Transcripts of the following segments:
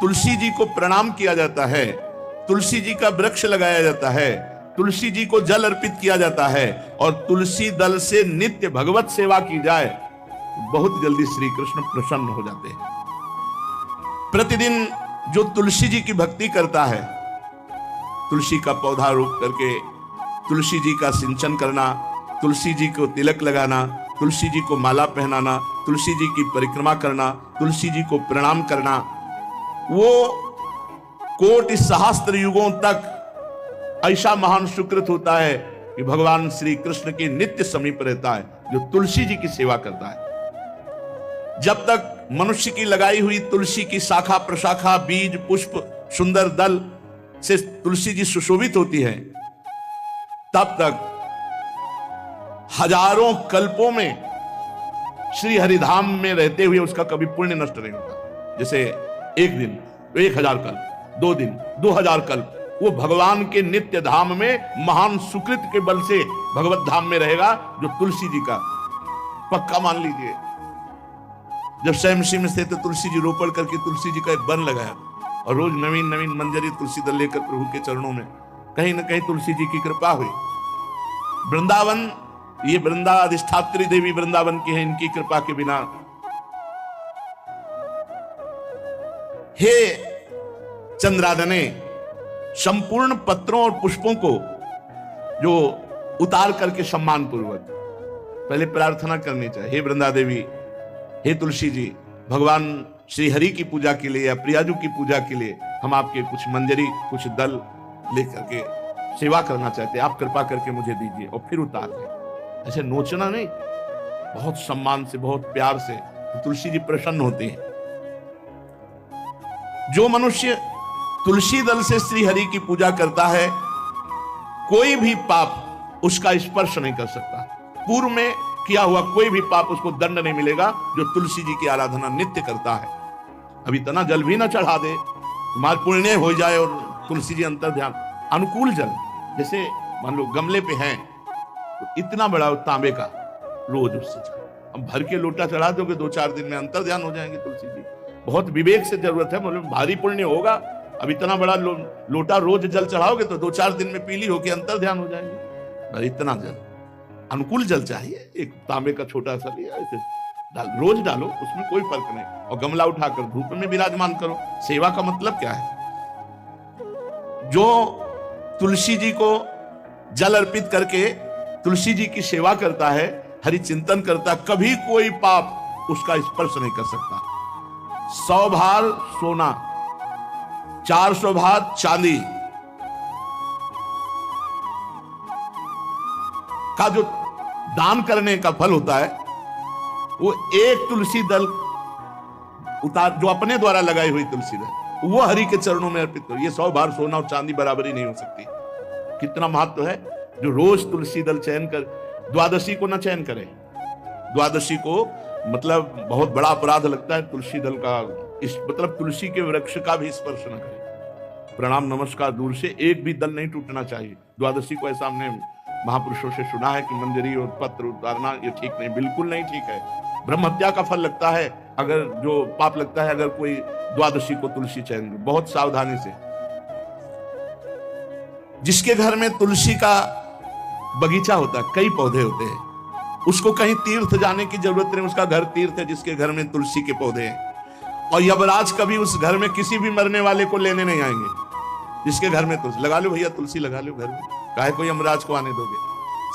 तुलसी जी को प्रणाम किया जाता है, तुलसी जी का वृक्ष लगाया जाता है, तुलसी जी को जल अर्पित किया जाता है और तुलसी दल से नित्य भगवत सेवा की जाए, बहुत जल्दी श्री कृष्ण प्रसन्न हो जाते हैं। प्रतिदिन जो तुलसी जी की भक्ति करता है, तुलसी का पौधा रोप करके तुलसी जी का सिंचन करना, तुलसी जी को तिलक लगाना, तुलसी जी को माला पहनाना, तुलसी जी की परिक्रमा करना, तुलसी जी को प्रणाम करना, वो कोटि सहस्त्र युगों तक ऐसा महान सुकृत होता है कि भगवान श्री कृष्ण के नित्य समीप रहता है जो तुलसी जी की सेवा करता है। जब तक मनुष्य की लगाई हुई तुलसी की शाखा प्रशाखा बीज पुष्प सुंदर दल से तुलसी जी सुशोभित होती है, तब तक हजारों कल्पों में श्री हरिधाम में रहते हुए उसका कभी पुण्य नष्ट नहीं होता। जैसे एक दिन 1000 कल्प, 2 दिन 2000 कल्प, वो भगवान के नित्य धाम में महान सुकृत के बल से भगवत धाम में रहेगा, जो तुलसी जी का पक्का मान लीजिए। जब स्वयं में थे तो तुलसी जी रोपण करके तुलसी जी का एक वन लगाया और रोज नवीन नवीन मंजरी तुलसी दल लेकर प्रभु के चरणों में, कहीं ना कहीं तुलसी जी की कृपा हुई। वृंदावन, ये वृंदा अधिष्ठात्री देवी वृंदावन की है, इनकी कृपा के बिना। हे चंद्रादने, संपूर्ण पत्रों और पुष्पों को जो उतार करके सम्मान पूर्वक पहले प्रार्थना करनी चाहिए, हे वृंदा देवी, हे तुलसी जी, भगवान श्री हरि की पूजा के लिए या प्रियाजू की पूजा के लिए हम आपके कुछ मंजरी कुछ दल लेकर के सेवा करना चाहते हैं, आप कृपा करके मुझे दीजिए। और फिर उतार दें, ऐसे नोचना नहीं, बहुत सम्मान से बहुत प्यार से, तो तुलसी जी प्रसन्न होते हैं। जो मनुष्य तुलसी दल से श्री हरि की पूजा करता है, कोई भी पाप उसका स्पर्श नहीं कर सकता। पूर्व में किया हुआ कोई भी पाप उसको दंड नहीं मिलेगा, जो तुलसी जी की आराधना नित्य करता है। अब इतना जल भी ना चढ़ा दे, तुम्हारा पुण्य हो जाए और तुलसी जी अंतर ध्यान। अनुकूल जल, जैसे मान लो गमले पे हैं तो इतना बड़ा तांबे का रोज उससे अब भर के लोटा चढ़ा दोगे, 2-4 दिन में अंतर ध्यान हो जाएंगे तुलसी जी। बहुत विवेक से जरूरत है, मतलब भारी पुण्य होगा। अब इतना बड़ा लोटा रोज जल चढ़ाओगे तो 2-4 दिन में पीली होके अंतर ध्यान हो जाएंगे। इतना जल, अनुकूल जल चाहिए। एक तांबे का छोटा सा लिया, ऐसे रोज डालो, उसमें कोई फर्क नहीं। और गमला उठाकर धूप में विराजमान करो। सेवा का मतलब क्या है? जो तुलसी जी को जल अर्पित करके तुलसी जी की सेवा करता है, हरि चिंतन करता, कभी कोई पाप उसका स्पर्श नहीं कर सकता। 100 भार सोना, 400 भार चांदी का जो दान करने का फल होता है, वो एक तुलसी दल उतार, जो अपने द्वारा लगाई हुई तुलसी दल, वो हरि के चरणों में अर्पित करो। ये 100 भार सोना और चांदी बराबरी नहीं हो सकती। कितना महत्व है। जो रोज तुलसी दल चयन कर, द्वादशी को ना चयन करे। द्वादशी को मतलब बहुत बड़ा अपराध लगता है तुलसी दल का, इस मतलब तुलसी के वृक्ष का भी स्पर्श न करे। प्रणाम नमस्कार दूर से, एक भी दल नहीं टूटना चाहिए। द्वादशी को ऐसा हमने महापुरुषों से सुना है कि मंजरी और पत्र उतारना ये ठीक नहीं, बिल्कुल नहीं ठीक है। ब्रह्म हत्या का फल लगता है, अगर जो पाप लगता है अगर कोई द्वादशी को तुलसी चयन, बहुत सावधानी से। जिसके घर में तुलसी का बगीचा होता है, कई पौधे होते हैं, उसको कहीं तीर्थ जाने की जरूरत नहीं, उसका घर तीर्थ है जिसके घर में तुलसी के पौधे हैं। और यमराज कभी उस घर में किसी भी मरने वाले को लेने नहीं आएंगे। जिसके घर में तुलसी, लगा लो भैया तुलसी लगा लो घर में, काहे को यमराज को आने दोगे?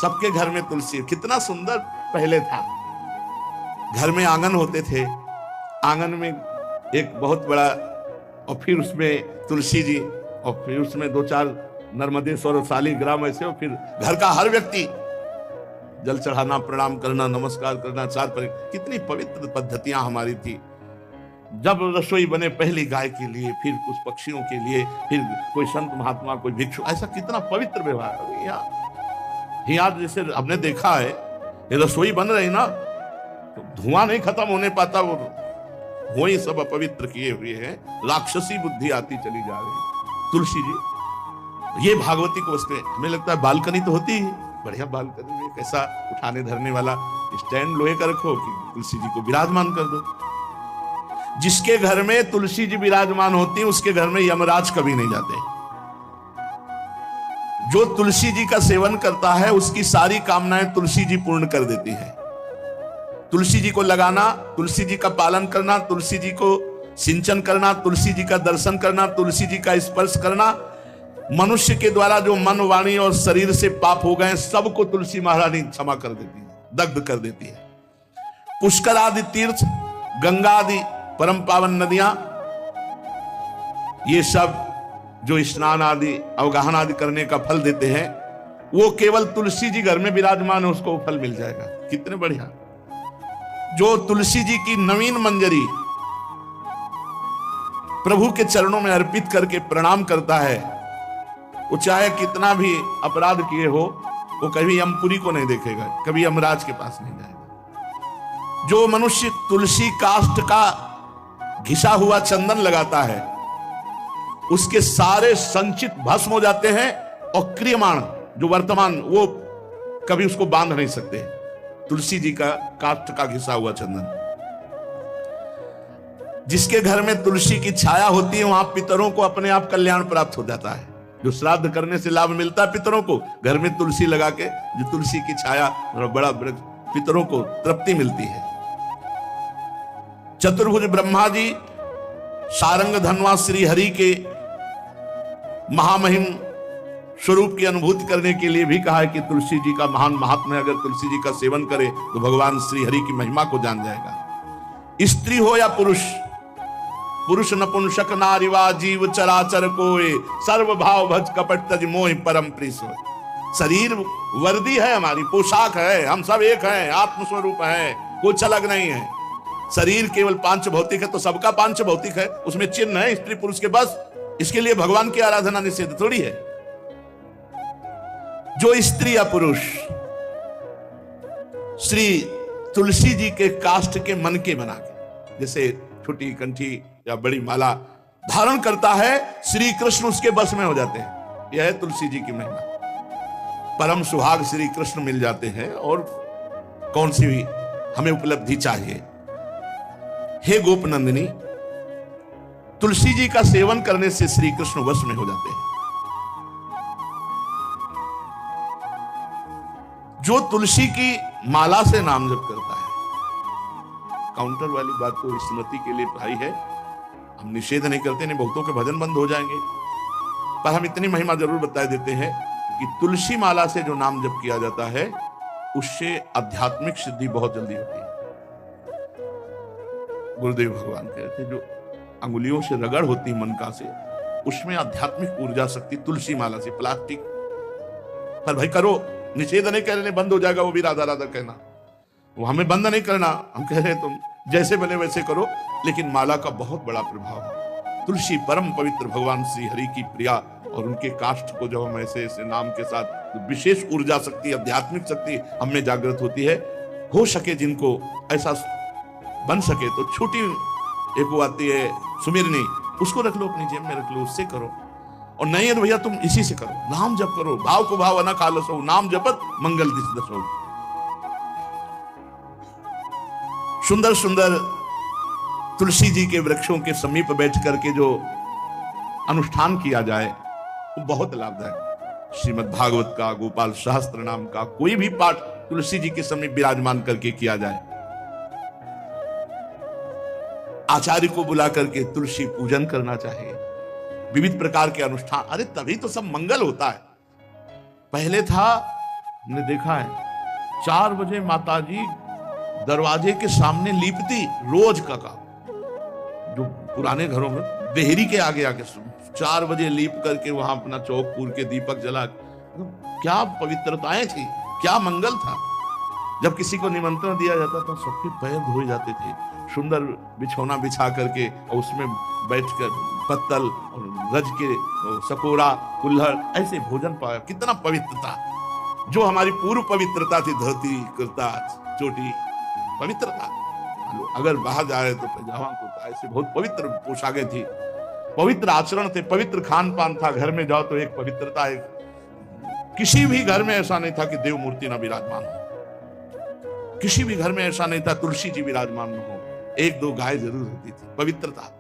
सबके घर में तुलसी। कितना सुंदर पहले था। घर में आंगन होते थे, आंगन में एक बहुत बड़ा, और फिर उसमें तुलसी जी, और फिर उसमें 2-4 नर्मदेश्वर और शालिग्राम ऐसे, और फिर घर का हर व्यक्ति जल चढ़ाना, प्रणाम करना, नमस्कार करना, कितनी पवित्र पद्धतियां हमारी थी। जब रसोई बने पहली गाय के लिए, फिर कुछ पक्षियों के लिए, फिर कोई संत महात्मा, कोई भिक्षु, ऐसा कितना पवित्र व्यवहार। यहाँ जैसे हमने देखा है, ये रसोई बन रही ना, तो धुआं नहीं खत्म होने पाता, वो ही सब अपवित्र किए हुए हैं। राक्षसी बुद्धि आती चली जा रही। तुलसी जी, ये भागवती को उसमें हमें लगता है बालकनी तो होती है, बढ़िया बालकनी में कैसा उठाने धरने वाला स्टैंड लोहे का रखो कि तुलसी जी को विराजमान कर दो। जिसके घर में तुलसी जी विराजमान होती है उसके घर में यमराज कभी नहीं जाते। जो तुलसी जी का सेवन करता है उसकी सारी कामनाएं तुलसी जी पूर्ण कर देती है। तुलसी जी को लगाना, तुलसी जी का पालन करना, तुलसी जी को सिंचन करना, तुलसी जी का दर्शन करना, तुलसी जी का स्पर्श करना, मनुष्य के द्वारा जो मन, वाणी और शरीर से पाप हो गए सबको तुलसी महारानी क्षमा कर देती है, दग्ध कर देती है। पुष्कर आदि तीर्थ, गंगा आदि परम पावन नदियां, ये सब जो स्नान आदि अवगाहन आदि करने का फल देते हैं, वो केवल तुलसी जी घर में विराजमान है उसको फल मिल जाएगा। कितने बढ़िया। जो तुलसी जी की नवीन मंजरी प्रभु के चरणों में अर्पित करके प्रणाम करता है, वो चाहे कितना भी अपराध किए हो, वो कभी यमपुरी को नहीं देखेगा, कभी यमराज के पास नहीं जाएगा। जो मनुष्य तुलसी काष्ठ का घिसा हुआ चंदन लगाता है, उसके सारे संचित भस्म हो जाते हैं और क्रियमाण जो वर्तमान, वो कभी उसको बांध नहीं सकते। तुलसी जी का काष्ठ का घिसा हुआ चंदन। जिसके घर में तुलसी की छाया होती है वहां पितरों को अपने आप कल्याण प्राप्त हो जाता है। जो श्राद्ध करने से लाभ मिलता है पितरों को, घर में तुलसी लगा के जो तुलसी की छाया बड़ा पितरों को तृप्ति मिलती है। चतुर्भुज ब्रह्मा जी सारंग धनवा श्री हरि के महामहिम स्वरूप की अनुभूति करने के लिए भी कहा है कि तुलसी जी का महान महात्म्य है। अगर तुलसी जी का सेवन करे तो भगवान श्री हरि की महिमा को जान जाएगा। स्त्री हो या पुरुष, पुरुष नपुंसक नारीवा जीव चराचर कोय, सर्व भाव भज कपट तज मोह परम प्रीस। शरीर वर्दी है, हमारी पोशाक है, हम सब एक हैं, आत्मस्वरूप है, कुछ अलग नहीं है। शरीर केवल पांच भौतिक है तो सबका पांच भौतिक है, उसमें चिन्ह है स्त्री पुरुष के, बस। इसके लिए भगवान की आराधना निषेध थोड़ी है। जो स्त्री या पुरुष श्री तुलसी जी के काष्ठ के मन के बना के, जैसे छोटी कंठी या बड़ी माला धारण करता है, श्री कृष्ण उसके बस में हो जाते हैं। यह है तुलसी जी की महिमा। परम सुहाग श्री कृष्ण मिल जाते हैं, और कौन सी भी हमें उपलब्धि चाहिए। हे गोप नंदिनी, तुलसी जी का सेवन करने से श्री कृष्ण वश में हो जाते हैं। जो तुलसी की माला से नाम जप करता है, काउंटर वाली बात तो स्मृति के लिए भाई है, हम निषेध नहीं करते, नहीं बहुतों के भजन बंद हो जाएंगे, पर हम इतनी महिमा जरूर बता देते हैं कि तुलसी माला से जो नाम जप किया जाता है उससे आध्यात्मिक सिद्धि बहुत जल्दी होती है। गुरुदेव भगवान कहते जो अंगुलियों से रगड़ होती मनका से, उसमें आध्यात्मिक ऊर्जा शक्ति तुलसी माला से। प्लास्टिक पर भाई करो, निषेध नहीं कह रहे बंद हो जाएगा, वो भी राधा राधा कहना, वो हमें बंद नहीं करना। हम कह रहे हैं तुम जैसे बने वैसे करो, लेकिन माला का बहुत बड़ा प्रभाव है। तुलसी परम पवित्र भगवान श्री हरि की प्रिया, और उनके काष्ठ को जब हम ऐसे ऐसे नाम के साथ विशेष ऊर्जा शक्ति, आध्यात्मिक शक्ति हम में जागृत होती है। हो सके जिनको ऐसा बन सके तो छोटी एक वो आती है सुमिरनी, उसको रख लो, अपनी जेब में रख लो, उससे करो। और नहीं है तो भैया तुम इसी से करो, नाम जप करो, भाव को भाव न खालसो, नाम जपत मंगल दिस दसो। सुंदर सुंदर तुलसी जी के वृक्षों के समीप बैठ करके जो अनुष्ठान किया जाए वो बहुत लाभदायक। श्रीमद् भागवत का, गोपाल सहस्त्र नाम का कोई भी पाठ तुलसी जी के समीप विराजमान करके किया जाए। आचार्य को बुला करके तुलसी पूजन करना चाहिए। विविध प्रकार के अनुष्ठान, अरे तभी तो सब मंगल होता है। पहले था, हमने देखा है, 4 बजे माताजी दरवाजे के सामने लीपती, रोज का काम। जो पुराने घरों में देहरी के आगे आके 4 बजे लीप करके वहां अपना चौक पूर के दीपक जला, क्या पवित्रताएं थी, क्या मंगल था। जब किसी को निमंत्रण दिया जाता था सबके पैर धोए जाते थे, सुंदर बिछौना बिछा करके और उसमें बैठकर पत्तल और रज के सकोरा कुल्हड़ ऐसे भोजन पाया। कितना पवित्रता, जो हमारी पूर्व पवित्रता थी, धोती कुर्ता चोटी पवित्रता। अगर बाहर जा रहे तो पैजामा कुर्ता, ऐसे बहुत पवित्र पोशाकें थी, पवित्र आचरण थे, पवित्र खान पान था। घर में जाओ तो एक पवित्रता, एक किसी भी घर में ऐसा नहीं था कि देव मूर्ति ना विराजमान हो, किसी भी घर में ऐसा नहीं था तुलसी जी विराजमान न हो। एक दो गाय जरूर होती थी, पवित्रता।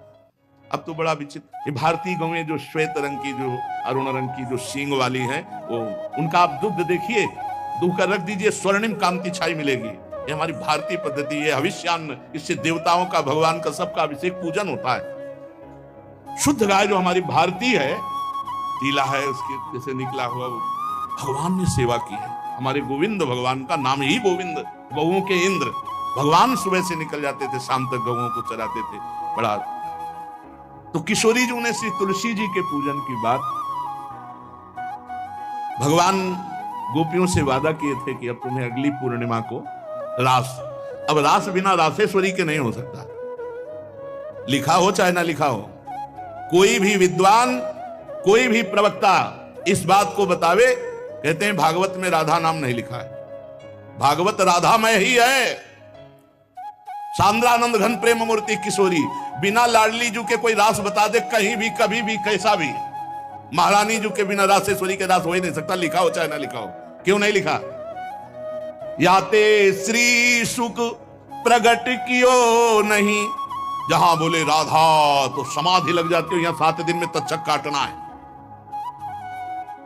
अब तो बड़ा विचित्र, ये भारतीय गौएं जो श्वेत रंग की, जो अरुण रंग की, जो सींग वाली हैं, वो उनका आप दुग्ध देखिए, दूह कर रख दीजिए, स्वर्णिम कांति छाई मिलेगी। ये हमारी भारतीय पद्धति है, हविष्यान्न, इससे देवताओं का, भगवान का, सबका अभिषेक पूजन होता है। शुद्ध गाय जो हमारी भारतीय है, टीला है उसके जैसे निकला हुआ, भगवान ने सेवा की है। हमारे गोविंद भगवान का नाम ही गोविंद, गौओं के इंद्र। भगवान सुबह से निकल जाते थे, शाम तक गौओं को चराते थे। बड़ा तो किशोरी जी ने श्री तुलसी जी के पूजन की बात, भगवान गोपियों से वादा किए थे कि अब तुम्हें अगली पूर्णिमा को रास, अब रास बिना रासेश्वरी के नहीं हो सकता, लिखा हो चाहे ना लिखा हो। कोई भी विद्वान, कोई भी प्रवक्ता इस बात को बतावे, कहते हैं भागवत में राधा नाम नहीं लिखा है, भागवत राधामय ही है। सांद्रानंद घन प्रेम मूर्ति किशोरी, बिना लाडली जू के कोई रास बता दे कहीं भी, कभी भी, कैसा भी। महारानी जू के बिना रासेश्वरी के रास हो ही नहीं सकता, लिखा हो चाहे ना लिखा हो। क्यों नहीं लिखा? याते श्री सुख प्रगट कियो नहीं, जहां बोले राधा तो समाधि लग जाती हो, यहां 7 दिन में तक्षक काटना है।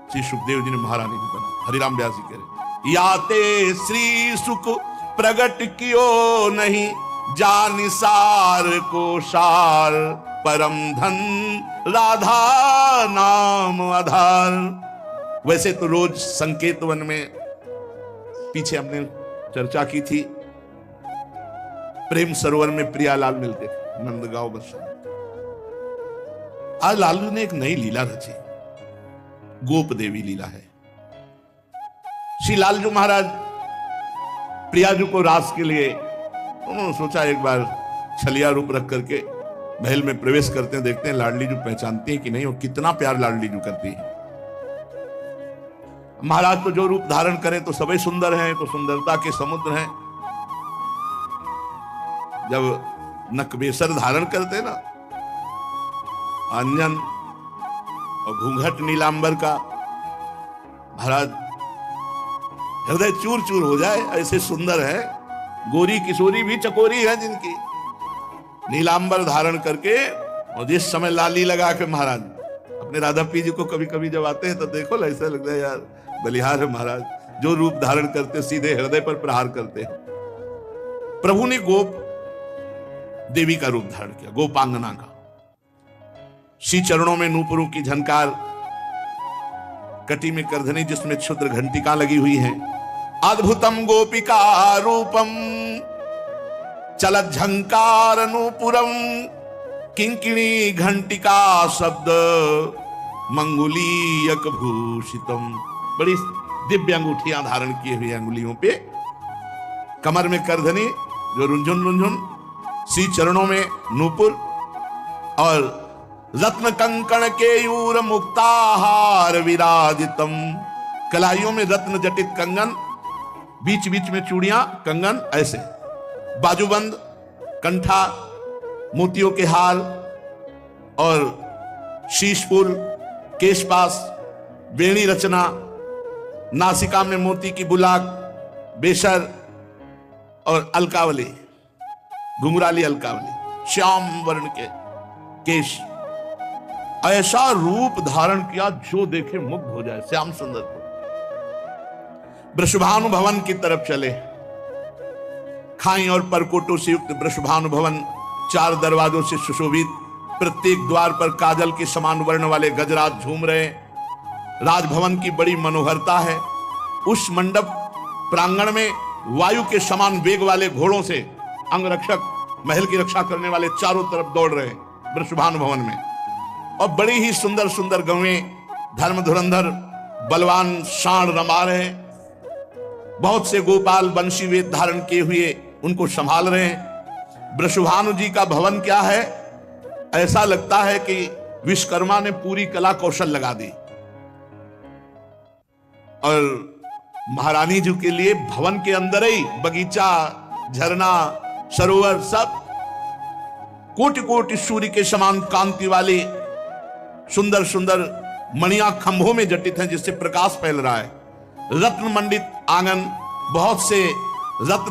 श्री सुखदेव जी ने महारानी जी बना, हरिराम व्यास जी कह रहे, याते श्री सुख प्रगट कियो नहीं, जानिसार को सार परम धन, राधा नाम आधार। वैसे तो रोज संकेत वन में, पीछे हमने चर्चा की थी, प्रेम सरोवर में प्रियालाल मिलते थे, नंदगांव बरसा। आज लालू ने एक नई लीला रची, गोप देवी लीला है। श्री लालजू महाराज प्रियाजू को रास के लिए, उन्होंने सोचा एक बार छलिया रूप रख करके महल में प्रवेश करते हैं, देखते हैं लाडली जू पहचानती है कि नहीं, वो कितना प्यार लाडली जू करती है। महाराज तो जो रूप धारण करें तो सभी सुंदर हैं, तो सुंदरता के समुद्र हैं। जब नकबेसर धारण करते ना, अंजन और घूंघट नीलांबर का, महाराज हृदय चूर चूर हो जाए, ऐसे सुंदर है। गोरी किशोरी भी चकोरी है जिनकी, नीलांबर धारण करके, और जिस समय लाली लगा के महाराज अपने राधा पी जी को कभी कभी जब आते हैं तो देखो ऐसा लगता है यार बलिहार है महाराज, जो रूप धारण करते सीधे हृदय पर प्रहार करते हैं। प्रभु ने गोप देवी का रूप धारण किया, गोपांगना का। श्री चरणों में नूपुरों की झनकार, कटी में करधनी जिसमें क्षुद्र घंटिका लगी हुई है। अद्भुतम गोपिका रूपम चलत झंकार नूपुरम, किंकिणी घंटिका शब्द मंगुलीयक भूषितम। बड़ी दिव्य अंगूठियां धारण किए हुई अंगुलियों पे, कमर में करधनी जो रुंझुन रुंझुन, श्री चरणों में नूपुर, और रत्न कंकण केयूर मुक्ताहार विराजितम। कलाइयों में रत्न जटित कंगन, बीच बीच में चूड़ियां, कंगन ऐसे, बाजूबंद, कंठा, मोतियों के हार और शीश फूल, केशपास, वेणी रचना, नासिका में मोती की बुलाक, बेसर और अलकावली, घुंघराली अलकावली, श्याम वर्ण के केश। ऐसा रूप धारण किया जो देखे मुग्ध हो जाए, श्याम सुंदर को। वृषभानु भवन की तरफ चले। खाई और परकोटों से युक्त वृषभानु भवन 4 दरवाजों से सुशोभित, प्रत्येक द्वार पर काजल के समान वर्ण वाले गजराज झूम रहे। राजभवन की बड़ी मनोहरता है। उस मंडप प्रांगण में वायु के समान वेग वाले घोड़ों से अंगरक्षक महल की रक्षा करने वाले चारों तरफ दौड़ रहे वृषभानु भवन में। और बड़ी ही सुंदर सुंदर गौएं, धर्म धुरंधर बलवान सांड रमा रहे। बहुत से गोपाल बंशी वेद धारण किए हुए उनको संभाल रहे हैं। वृषभानु जी का भवन क्या है, ऐसा लगता है कि विश्वकर्मा ने पूरी कला कौशल लगा दी। और महारानी जी के लिए भवन के अंदर ही बगीचा, झरना, सरोवर, सब कोटि कोटि सूर्य के समान कांति वाली सुंदर सुंदर मणियां खंभों में जटित हैं, जिससे प्रकाश फैल रहा है। रत्न मंडित आंगन, बहुत से रत्न